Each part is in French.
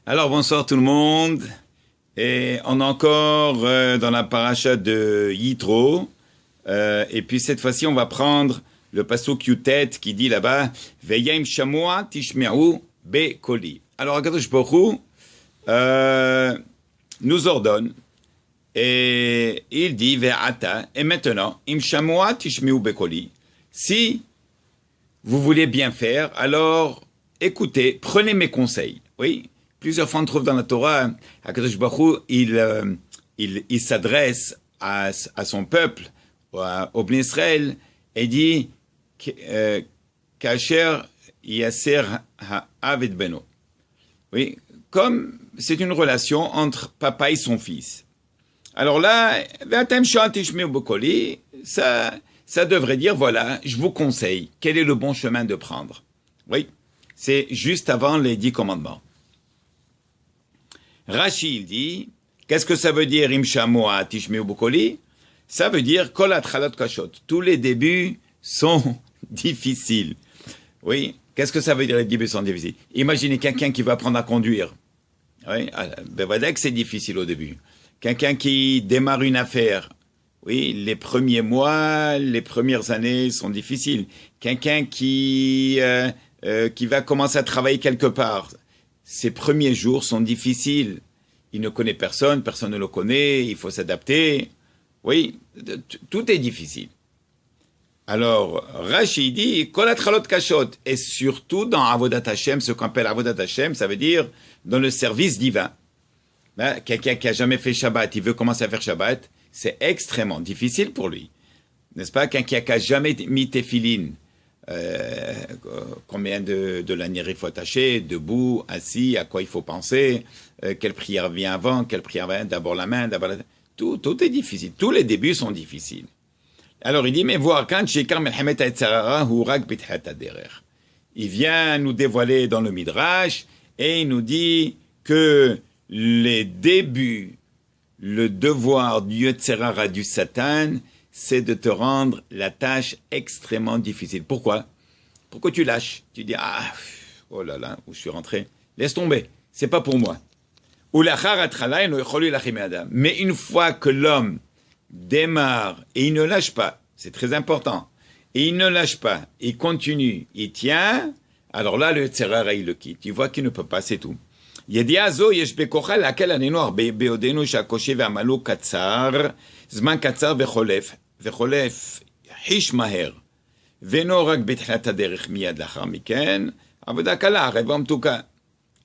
Alors bonsoir tout le monde. Et on est encore dans la paracha de Yitro. Et puis cette fois-ci, on va prendre le pasuk Yutet qui dit là-bas Veyem shamua tishme'u bekoli. Alors Akadosh Baruch Hu nous ordonne et il dit Ve'ata, et maintenant im shamua tishme'u bekoli. Si vous voulez bien faire, alors écoutez, prenez mes conseils. Oui. Plusieurs fois on trouve dans la Torah, Akadosh Baruch Hu, il s'adresse à son peuple, au Bnei Israël, et dit Kacher yaser ha'av et beno. Oui, comme c'est une relation entre papa et son fils. Alors là, ça devrait dire, voilà, je vous conseille, quel est le bon chemin de prendre. Oui, c'est juste avant les 10 commandements. Rashi, il dit, qu'est-ce que ça veut dire, Imshamoa Tishmeu Bukoli? Ça veut dire, Kol Atchalot Kashot. Tous les débuts sont difficiles. Oui, qu'est-ce que ça veut dire, les débuts sont difficiles? Imaginez quelqu'un qui va apprendre à conduire. Oui, ben voilà que c'est difficile au début. Quelqu'un qui démarre une affaire. Oui, les premiers mois, les premières années sont difficiles. Quelqu'un qui va commencer à travailler quelque part. Ces premiers jours sont difficiles. Il ne connaît personne, personne ne le connaît, il faut s'adapter. Oui, tout est difficile. Alors, Rashi dit, Kol Atchalot Kashot, et surtout dans Avodat Hashem, ce qu'on appelle Avodat Hashem, ça veut dire dans le service divin. Ben, quelqu'un qui a jamais fait Shabbat, il veut commencer à faire Shabbat, c'est extrêmement difficile pour lui. N'est-ce pas? Quelqu'un qui a jamais mis Tefillin, combien de lanières il faut attacher, debout, assis, à quoi il faut penser, quelle prière vient avant, quelle prière vient d'abord la main, d'abord la... Tout est difficile. Tous les débuts sont difficiles. Alors il dit, mais voir quand il vient nous dévoiler dans le Midrash et il nous dit que les débuts, le devoir du Yetzerara, du Satan, c'est de te rendre la tâche extrêmement difficile. Pourquoi? Pourquoi tu lâches? Tu dis, oh là là, où je suis rentré? Laisse tomber, c'est pas pour moi. Mais une fois que l'homme démarre, et il ne lâche pas, c'est très important, et il ne lâche pas, il continue, il tient, alors là, le Yetzerara, il le quitte. Tu vois qu'il ne peut pas, c'est tout. Yediazo yeshbekocha laquelle année noire beodenu shakoshe ve'amalu katzar zman katzar vecholef vecholef hish maher veno rak betchilat haderech miyad lachar miken avoda kala revam tuka.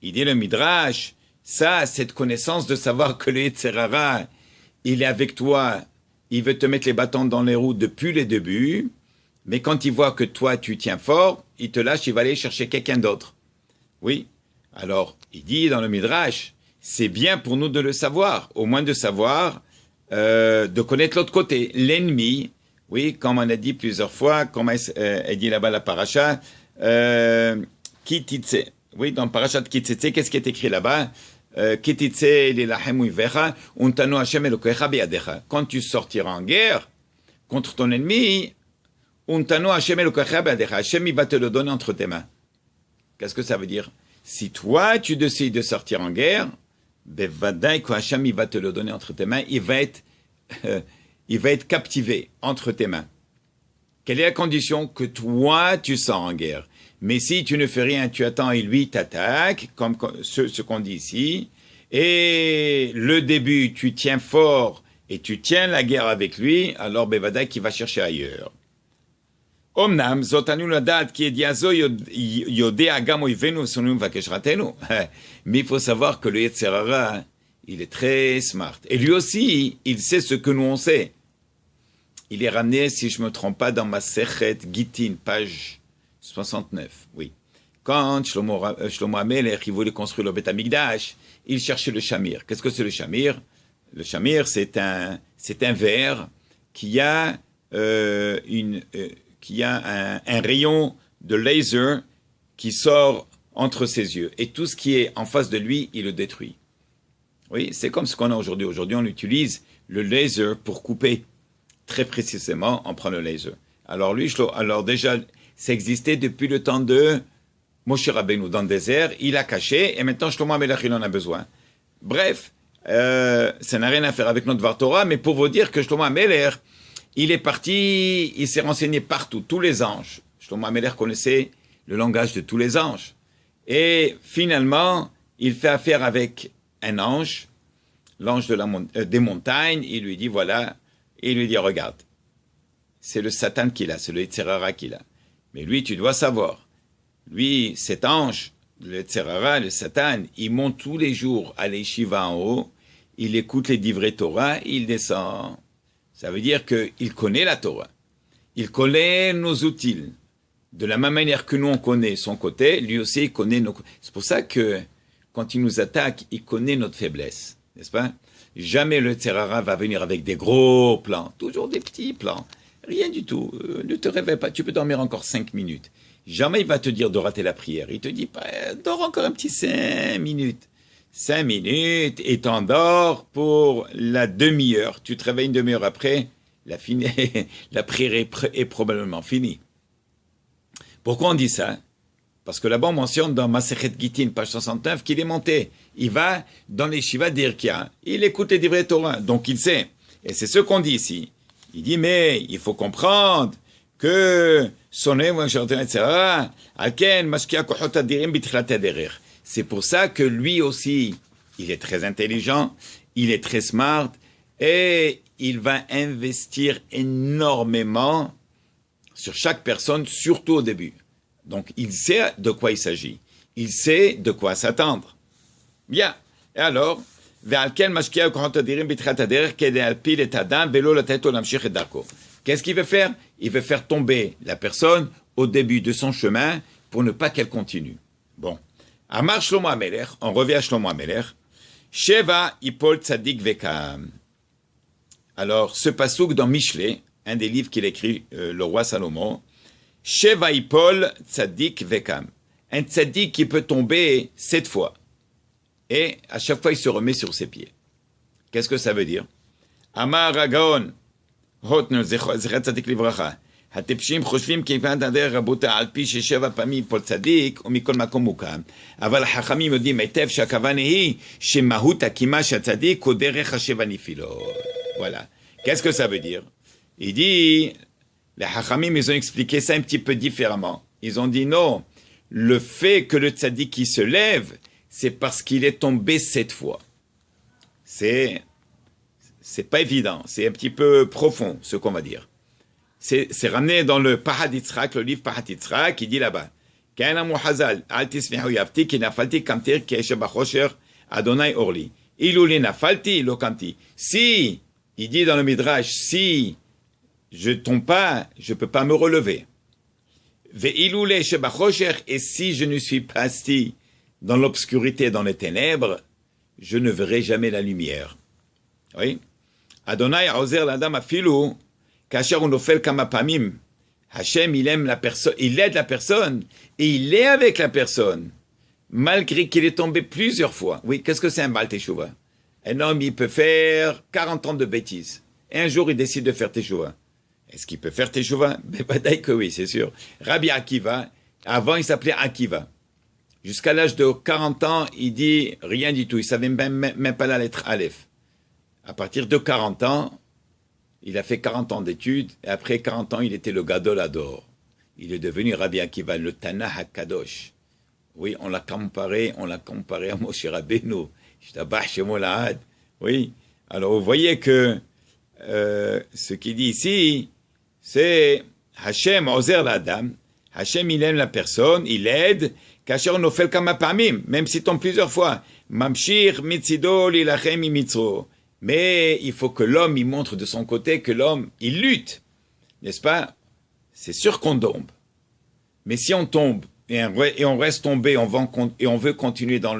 Il dit le midrash, ça, cette connaissance de savoir que le Yetzerara, il est avec toi, il veut te mettre les bâtons dans les roues depuis les débuts, mais quand il voit que toi tu tiens fort, il te lâche, il va aller chercher quelqu'un d'autre. Oui. Alors, il dit dans le Midrash, c'est bien pour nous de le savoir, au moins de savoir, de connaître l'autre côté, l'ennemi. Oui, comme on a dit plusieurs fois, comme elle dit là-bas la paracha, Kititse. Oui, dans paracha de Kititse, qu'est-ce qui est écrit là-bas? Kititse lilahem uvecha, untanu Hashem elokecha beyadecha. Quand tu sortiras en guerre contre ton ennemi, untanu Hashem elokecha beyadecha. Hashem, il va te le donner entre tes mains. Qu'est-ce que ça veut dire? Si toi, tu décides de sortir en guerre, bevadaï que Hacham, il va te le donner entre tes mains, il va être captivé entre tes mains. Quelle est la condition? Que toi, tu sors en guerre. Mais si tu ne fais rien, tu attends et lui t'attaque, comme ce qu'on dit ici, et le début, tu tiens fort et tu tiens la guerre avec lui, alors bevadaï qu'il va chercher ailleurs. Omnam, zotanu ladat qui est diazo yodea gam oivenu sonum vakeshratenu. Mais il faut savoir que le Yetzerara, il est très smart. Et lui aussi, il sait ce que nous on sait. Il est ramené, si je ne me trompe pas, dans ma Sechet Gittin, page 69. Oui. Quand Shlomo HaMelech, il voulait construire le Beth Amikdash, il cherchait le shamir. Qu'est-ce que c'est le shamir? Le shamir, c'est un verre qui a un rayon de laser qui sort entre ses yeux. Et tout ce qui est en face de lui, il le détruit. Oui, c'est comme ce qu'on a aujourd'hui. Aujourd'hui, on utilise le laser pour couper. Très précisément, on prend le laser. Alors déjà, ça existait depuis le temps de Moshe Rabbeinu dans le désert, il a caché, et maintenant Shlomo HaMelech, il en a besoin. Bref, ça n'a rien à faire avec notre Dvar Torah, mais pour vous dire que Shlomo HaMelech, il est parti, il s'est renseigné partout, tous les anges. Shlomo HaMelech connaissait le langage de tous les anges. Et finalement, il fait affaire avec un ange, l'ange des montagnes, il lui dit, voilà, il lui dit, regarde, c'est le Satan qu'il a, c'est le Yetzirara qu'il a. Mais lui, tu dois savoir, lui, cet ange, le Yetzirara, le Satan, il monte tous les jours à l'Yeshiva en haut, il écoute les divrei Torah, il descend. Ça veut dire qu'il connaît la Torah, il connaît nos outils. De la même manière que nous, on connaît son côté, lui aussi, il connaît nos... C'est pour ça que, quand il nous attaque, il connaît notre faiblesse, n'est-ce pas? Jamais le Yetzirara va venir avec des gros plans, toujours des petits plans. Rien du tout. Ne te réveille pas, tu peux dormir encore 5 minutes. Jamais il va te dire de rater la prière. Il te dit, dors encore un petit 5 minutes. 5 minutes, et t'endors pour la demi-heure. Tu te réveilles une demi-heure après, la prière est probablement finie. Pourquoi on dit ça? Parce que là-bas, on mentionne dans Masechet Gittin, page 69, qu'il est monté. Il va dans les Shiva d'Irkia. Il écoute les divrei Torah, donc il sait. Et c'est ce qu'on dit ici. Il dit, mais il faut comprendre que c'est pour ça que lui aussi, il est très intelligent, il est très smart, et il va investir énormément sur chaque personne, surtout au début. Donc, il sait de quoi il s'agit. Il sait de quoi s'attendre. Bien. Et alors, qu'est-ce qu'il veut faire? Il veut faire tomber la personne au début de son chemin pour ne pas qu'elle continue. Bon. Amar Shlomo HaMelech, on revient à Shlomo HaMelech. Sheva Ipol Tzadik Vekam. Alors, ce passouk dans Mishlei, un des livres qu'il écrit, le roi Salomon, Sheva Ipol Tzadik Vekam. Un tzadik qui peut tomber 7 fois. Et à chaque fois, il se remet sur ses pieds. Qu'est-ce que ça veut dire? Amar Agaon, Hotner, Zechat Tzadik Livracha. הטיפשים חושבים כיוון הדרך רבותה על פי ששבע פעמים יפול צדיק ומכל מקום מוקם. אבל החכמים יודעים היטב שהכוונה היא שמהות הקימה של הצדיק הוא דרך השבע נפילות. Voilà. Qu'est-ce que ça veut dire? Il dit, les Hachamim, ils ont expliqué ça un petit peu différemment. Ils ont dit non, le fait que le tzaddik qui se lève, c'est parce qu'il est tombé 7 fois. C'est pas évident, c'est un petit peu profond, ce qu'on va dire. C'est ramené dans le Pahad Yitzhak, le livre Pahad Yitzhak, qui dit là-bas, Kaina muhazal, al tismihu yafti, ki nafalti kamtir keeshe bachosher Adonai orli. Iluli nafalti lo kamti. Si, il dit dans le Midrash, si je tombe pas, je peux pas me relever. Ve ilule shebachosher, et si je ne suis pas assis dans l'obscurité, dans les ténèbres, je ne verrai jamais la lumière. Oui. Adonai aozer l'adam afilu, Kacher on ofel kama pamim. Hachem, il aime la personne, il aide la personne, et il est avec la personne, malgré qu'il est tombé plusieurs fois. Oui, qu'est-ce que c'est un Baal Teshuvah? Un homme, il peut faire 40 ans de bêtises. Et un jour, il décide de faire Teshuvah. Est-ce qu'il peut faire Teshuvah? Ben, badaï que oui, c'est sûr. Rabbi Akiva, avant, il s'appelait Akiva. Jusqu'à l'âge de 40 ans, il dit rien du tout. Il savait même pas la lettre Aleph. À partir de 40 ans, il a fait 40 ans d'études, et après 40 ans, il était le Gadol Ador. Il est devenu Rabbi Akiva, le Tana HaKadosh. Oui, on l'a comparé à Moshe Rabbeinu. Shtabach Shemo Lahad. Oui. Alors, vous voyez que ce qu'il dit ici, c'est Hachem Ozer l'Adam. Hachem, il aime la personne, il aide. Kasher nofel kama pamim, même s'il tombe plusieurs fois. Mamshir mitzido lilachem imitzro. Mais il faut que l'homme, il montre de son côté que l'homme, il lutte. N'est-ce pas? C'est sûr qu'on tombe. Mais si on tombe et on reste tombé, et on veut continuer dans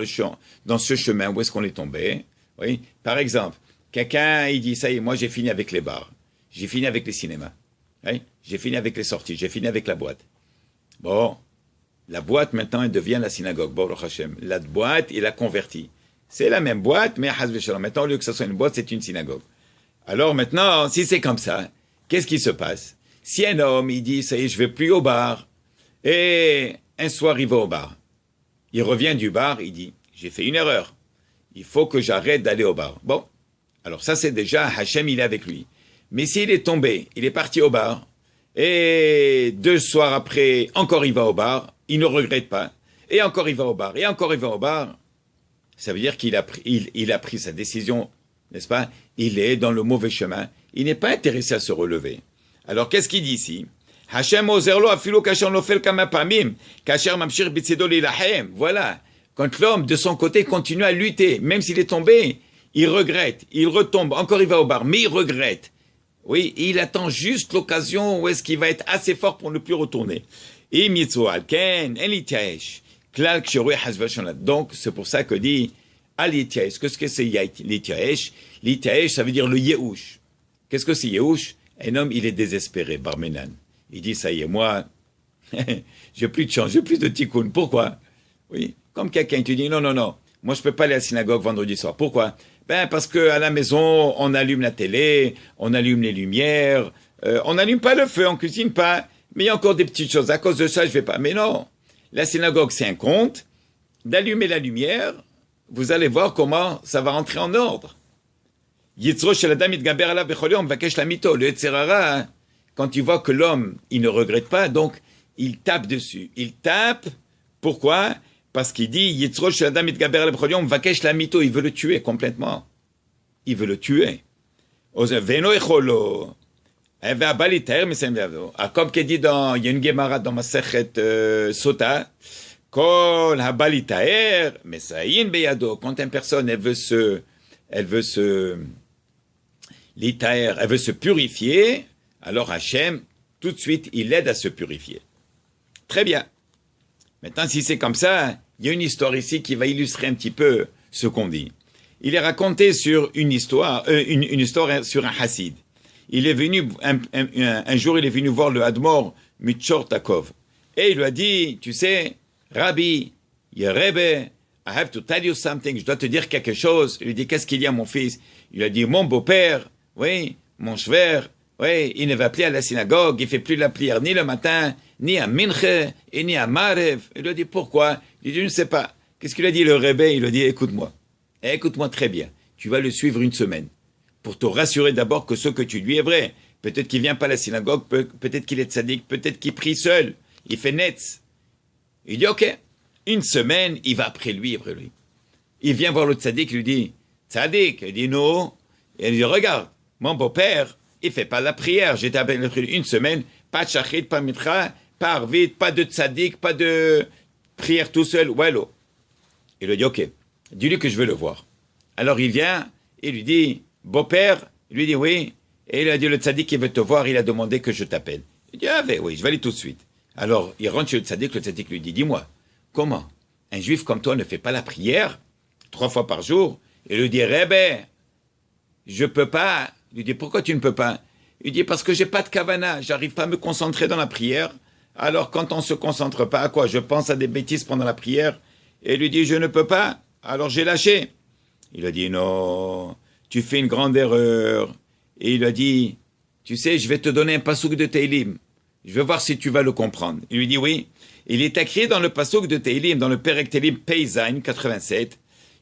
ce chemin, où est-ce qu'on est tombé? Oui. Par exemple, quelqu'un, il dit, ça y est, moi j'ai fini avec les bars. J'ai fini avec les cinémas. Oui. J'ai fini avec les sorties. J'ai fini avec la boîte. Bon. La boîte, maintenant, elle devient la synagogue. Baruch Hashem. La boîte, il a converti. C'est la même boîte, mais maintenant, au lieu que ce soit une boîte, c'est une synagogue. Alors maintenant, si c'est comme ça, qu'est-ce qui se passe? Si un homme, il dit, ça y est, je vais plus au bar, et un soir, il va au bar. Il revient du bar, il dit, j'ai fait une erreur. Il faut que j'arrête d'aller au bar. Bon, alors ça c'est déjà, Hachem, il est avec lui. Mais s'il est tombé, il est parti au bar, et 2 soirs après, encore il va au bar, il ne regrette pas. Et encore il va au bar, et encore il va au bar. Ça veut dire qu'il a pris sa décision, n'est-ce pas? Il est dans le mauvais chemin. Il n'est pas intéressé à se relever. Alors qu'est-ce qu'il dit ici? Hachem ozerlo afilo kasher nofel kama pamim, kasher mamshir bitzido lilahem. Voilà. Quand l'homme, de son côté, continue à lutter, même s'il est tombé, il regrette, il retombe, encore il va au bar, mais il regrette. Oui, il attend juste l'occasion où est-ce qu'il va être assez fort pour ne plus retourner. Donc, c'est pour ça que dit Al-Yityaesh. Qu'est-ce que c'est l'Yityaesh? L'Yityaesh, ça veut dire le Yehush. Qu'est-ce que c'est Yehush? Un homme, il est désespéré, Barmenan. Il dit, ça y est, moi, j'ai plus de chance, j'ai plus de tikkun. Pourquoi? Oui, comme quelqu'un, tu dis, non, moi je peux pas aller à la synagogue vendredi soir. Pourquoi? Ben, parce que à la maison, on allume la télé, on allume les lumières, on n'allume pas le feu, on cuisine pas, mais il y a encore des petites choses. À cause de ça, je vais pas. Mais non, la synagogue, c'est un conte. D'allumer la lumière, vous allez voir comment ça va rentrer en ordre. Yitzro shel adam yitgaber alav bechol yom vakesh lamito. Le Yetzer hara, quand il voit que l'homme, il ne regrette pas, donc il tape dessus. Il tape, pourquoi? Parce qu'il dit, Yitzro shel adam yitgaber alav bechol yom vakesh lamito. Il veut le tuer complètement. Il veut le tuer. Veno echolo. Comme qu'il dit dans, il y a une Gemara dans Masechet Sota, Kol habalitaer, mesayin beyado. Quand une personne, elle veut se purifier, alors Hachem, tout de suite, il l'aide à se purifier. Très bien. Maintenant, si c'est comme ça, il y a une histoire ici qui va illustrer un petit peu ce qu'on dit. Il est raconté sur une histoire sur un Hassid. Il est venu, un jour, il est venu voir le Hadmor Mitchor Takov. Et il lui a dit, tu sais, Rabbi, Rebbe, I have to tell you something, je dois te dire quelque chose. Il lui dit, qu'est-ce qu'il y a, mon fils? Il lui a dit, mon beau-père, oui, mon chver, oui, il ne va plus à la synagogue, il ne fait plus la prière ni le matin, ni à Minche, et ni à Marev. Il lui a dit, pourquoi? Il dit, je ne sais pas. Qu'est-ce qu'il a dit, le Rebbe? Il lui a dit, écoute-moi très bien, tu vas le suivre une semaine, pour te rassurer d'abord que ce que tu dis est vrai. Peut-être qu'il ne vient pas à la synagogue, peut-être qu'il est tzaddik, peut-être qu'il prie seul, il fait netz. Il dit, ok. Une semaine, il va après lui. Il vient voir le tzaddik, il lui dit, tzaddik, il dit non. Et il dit, regarde, mon beau-père, il ne fait pas la prière. J'étais avec lui une semaine, pas de shachrit, pas de mitra, pas arvit, pas de tzaddik, pas de prière tout seul. Wallo. Il lui dit, ok, dis-lui que je veux le voir. Alors il vient, il lui dit, beau-père, il lui dit oui. Et il a dit, le tzaddik, il veut te voir, il a demandé que je t'appelle. Il dit, ah oui, je vais aller tout de suite. Alors il rentre chez le tzaddik lui dit, dis-moi, comment un juif comme toi ne fait pas la prière 3 fois par jour? Il lui dit, Rebbe, je peux pas. Il lui dit, pourquoi tu ne peux pas? Il dit, parce que j'ai pas de kavana, j'arrive pas à me concentrer dans la prière. Alors quand on se concentre pas, à quoi? Je pense à des bêtises pendant la prière. Et il lui dit, je ne peux pas. Alors j'ai lâché. Il a dit, non, tu fais une grande erreur. Et il a dit, tu sais, je vais te donner un pasouk de Teilim. Je veux voir si tu vas le comprendre. Il lui dit, oui. Il est écrit dans le pasouk de Teilim, dans le Perek Teilim Peizain 87.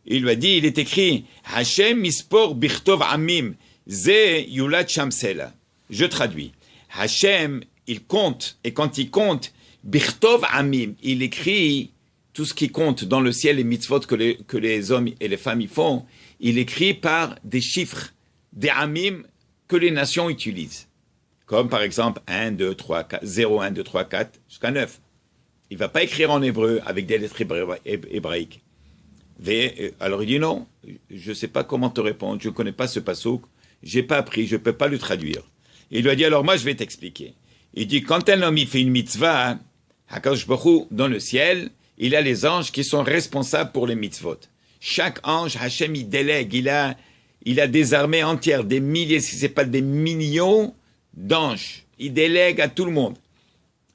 Il lui a dit, il est écrit, Hashem mispor birtov amim, ze yulat shamsela. Je traduis. Hashem, il compte, et quand il compte, birtov amim, il écrit tout ce qui compte dans le ciel, les mitzvot que les hommes et les femmes y font, il écrit par des chiffres, des amim que les nations utilisent. Comme par exemple 1, 2, 3, 4, 0, 1, 2, 3, 4, jusqu'à 9. Il ne va pas écrire en hébreu avec des lettres hébraïques. Alors il dit non, je ne sais pas comment te répondre, je ne connais pas ce passouk, je n'ai pas appris, je ne peux pas le traduire. Il lui a dit, alors moi je vais t'expliquer. Il dit, quand un homme il fait une mitzvah, Hakadosh Baruch Hu, dans le ciel, il a les anges qui sont responsables pour les mitzvot. Chaque ange, Hachem, il délègue, il a des armées entières, des milliers, si ce n'est pas des millions d'anges. Il délègue à tout le monde.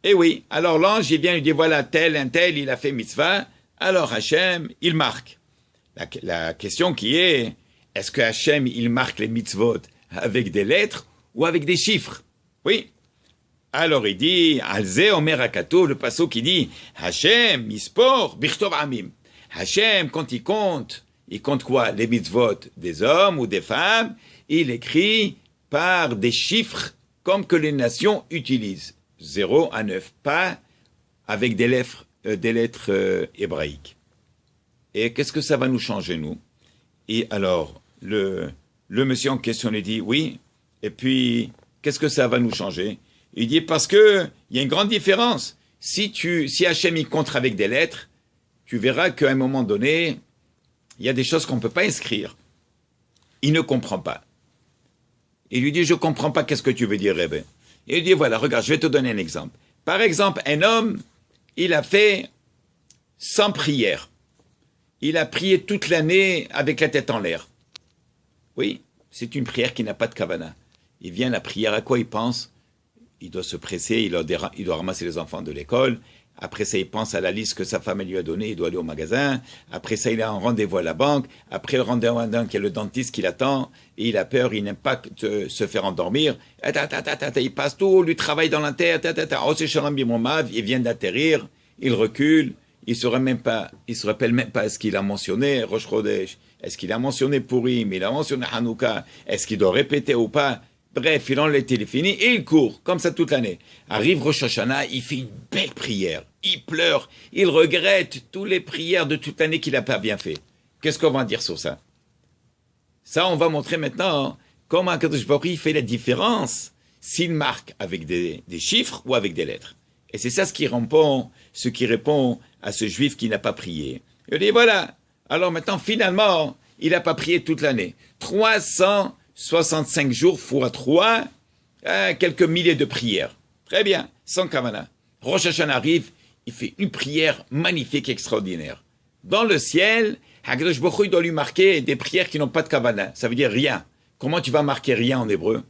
Et oui, alors l'ange, il vient, il dit, voilà, tel, un tel, il a fait mitzvah, alors Hachem, il marque. La question qui est-ce que Hachem, il marque les mitzvot avec des lettres ou avec des chiffres? Oui. Alors il dit, Alze Omer Akato, le passo qui dit, Hachem, mispor, bichtov amim. Hachem, quand il compte quoi? Les mitzvot des hommes ou des femmes, il écrit par des chiffres comme que les nations utilisent. 0 à 9, pas avec des lettres hébraïques. Et qu'est-ce que ça va nous changer, nous? Et alors, le monsieur en question lui dit, oui, et puis, qu'est-ce que ça va nous changer? Il dit, parce que il y a une grande différence. Si Hachem il compte avec des lettres, tu verras qu'à un moment donné, il y a des choses qu'on ne peut pas inscrire. Il ne comprend pas. Il lui dit, je ne comprends pas, qu'est-ce que tu veux dire, Rebbe? Il lui dit, voilà, regarde, je vais te donner un exemple. Par exemple, un homme, il a fait 100 prières. Il a prié toute l'année avec la tête en l'air. Oui, c'est une prière qui n'a pas de kavana. Il vient la prière, à quoi il pense? Il doit se presser, il doit ramasser les enfants de l'école. Après ça, il pense à la liste que sa femme lui a donnée, il doit aller au magasin. Après ça, il a un rendez-vous à la banque. Après le rendez-vous à la banque, il y a le dentiste qui l'attend. Et il a peur, il n'aime pas se faire endormir. Il passe tout, lui travaille dans la tête. Oh, c'est Shalom Bimomav, il vient d'atterrir, il recule. Il se rappelle même pas est-ce qu'il a mentionné Rosh Chodesh, est-ce qu'il a mentionné Purim, il a mentionné Hanouka, est-ce qu'il doit répéter ou pas? Bref, il enlève le téléphone et il court, comme ça toute l'année. Arrive Rosh Hashanah, il fait une belle prière, il pleure, il regrette toutes les prières de toute l'année qu'il n'a pas bien fait. Qu'est-ce qu'on va dire sur ça? Ça, on va montrer maintenant comment Akadosh Baruch Hu fait la différence s'il marque avec des chiffres ou avec des lettres. Et c'est ça ce qui répond à ce juif qui n'a pas prié. Il dit voilà, alors maintenant finalement, il n'a pas prié toute l'année. 365 jours fois 3, quelques milliers de prières. Très bien, sans kavana. Rosh Hashanah arrive, il fait une prière magnifique, extraordinaire. Dans le ciel, Hakadosh Baruch Hu doit lui marquer des prières qui n'ont pas de kavana. Ça veut dire rien. Comment tu vas marquer rien en hébreu?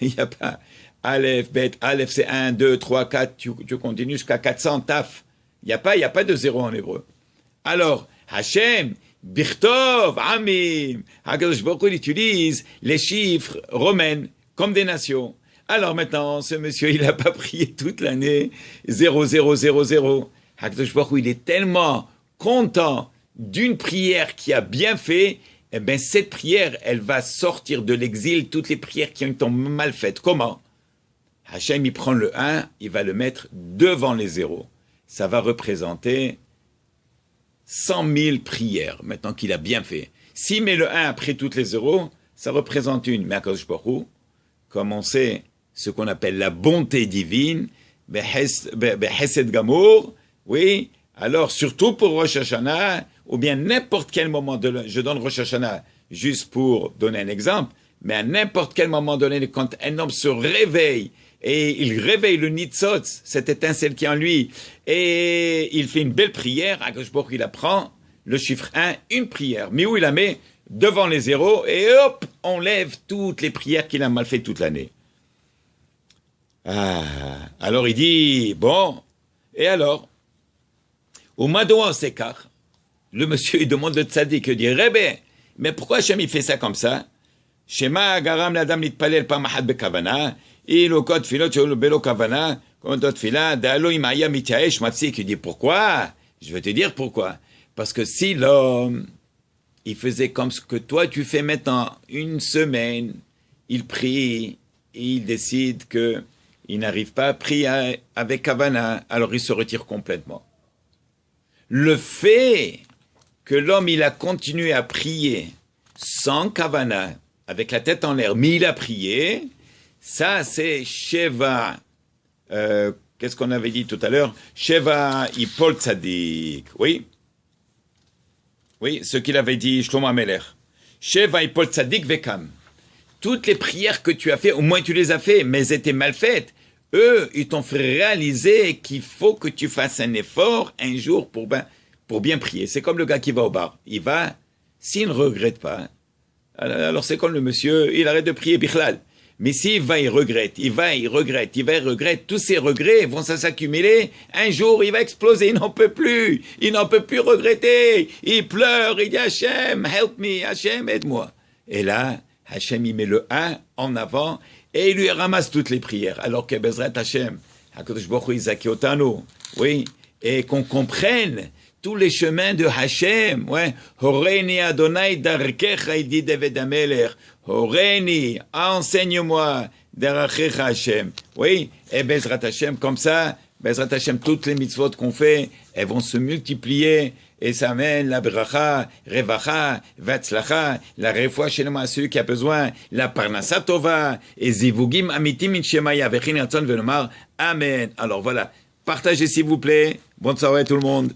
Il n'y a pas Aleph, Bet, Aleph c'est 1, 2, 3, 4, tu continues jusqu'à 400, taf. Il n'y a pas de zéro en hébreu. Alors, Hachem, Birtov, Amim, Hakadosh Baruch Hu il utilise les chiffres romains comme des nations. Alors maintenant, ce monsieur, il n'a pas prié toute l'année, 0, 0, 0, 0. Hakadosh Baruch Hu il est tellement content d'une prière qui a bien fait, eh bien cette prière, elle va sortir de l'exil toutes les prières qui ont été mal faites. Comment? Hachem, il prend le 1, il va le mettre devant les zéros. Ça va représenter 100 000 prières, maintenant qu'il a bien fait. S'il met le 1 après toutes les zéros, ça représente une. Mais Akadosh Baruch Hu, comme on sait ce qu'on appelle la bonté divine, Behesed Gamour, oui, alors surtout pour Rosh Hashanah, ou bien n'importe quel moment de je donne Rosh Hashanah juste pour donner un exemple, mais à n'importe quel moment donné, quand un homme se réveille, et il réveille le Nitzotz, cette étincelle qui est en lui, et il fait une belle prière, Akadosh Baruch Hu, il apprend le chiffre 1, une prière, mais où il la met devant les zéros, et hop, on lève toutes les prières qu'il a mal fait toute l'année. Alors il dit, bon, et alors, au Madoua Sekar, le monsieur, il demande le tzaddik, il dit, Rebbe, mais pourquoi Hachem il fait ça comme ça? Shema garam l'adam nitpalel pamahad bekavana, il au code filot le belo kavana, comme d'autres filas, d'alo imaya mitiaesh matsik, il dit, pourquoi? Je vais te dire pourquoi. Parce que si l'homme, il faisait comme ce que toi tu fais maintenant, une semaine, il prie, et il décide que il n'arrive pas à prier avec kavana, alors il se retire complètement. Le fait que l'homme, il a continué à prier sans kavana, avec la tête en l'air, mais il a prié, ça c'est Sheva, qu'est-ce qu'on avait dit tout à l'heure? Sheva Ipol Tzadik, oui? Oui, ce qu'il avait dit Shlomo Amelech. Sheva Ipol Tzadik Vekam. Toutes les prières que tu as fait, au moins tu les as fait, mais elles étaient mal faites. Eux, ils t'ont fait réaliser qu'il faut que tu fasses un effort un jour pour bien prier. C'est comme le gars qui va au bar. Il va, s'il ne regrette pas, alors c'est comme le monsieur, il arrête de prier Bichlal. Mais s'il va, il regrette, tous ces regrets vont s'accumuler. Un jour, il va exploser, il n'en peut plus regretter. Il pleure, il dit Hachem, help me, Hachem, aide-moi. Et là, Hachem, il met le 1 en avant et il lui ramasse toutes les prières. Alors que Bezrat Hashem, HaKadosh Baruch Hu Izaki Otanu, oui, et qu'on comprenne tous les chemins de Hashem, ouais. Horeni Adonai Darkecha, il dit David Ameler. Horeni, enseigne-moi, Darachecha Hashem. Oui, et Bezrat Hashem, comme ça, Bezrat Hashem, toutes les mitzvot qu'on fait, elles vont se multiplier, et ça amène la bracha, revacha, vatzlacha, la refoua chez celui qui a besoin, la parnasa tova, et zivugim amitim in shemaya, vechin ratzon venomar, amen. Alors voilà, partagez s'il vous plaît. Bonne soirée tout le monde.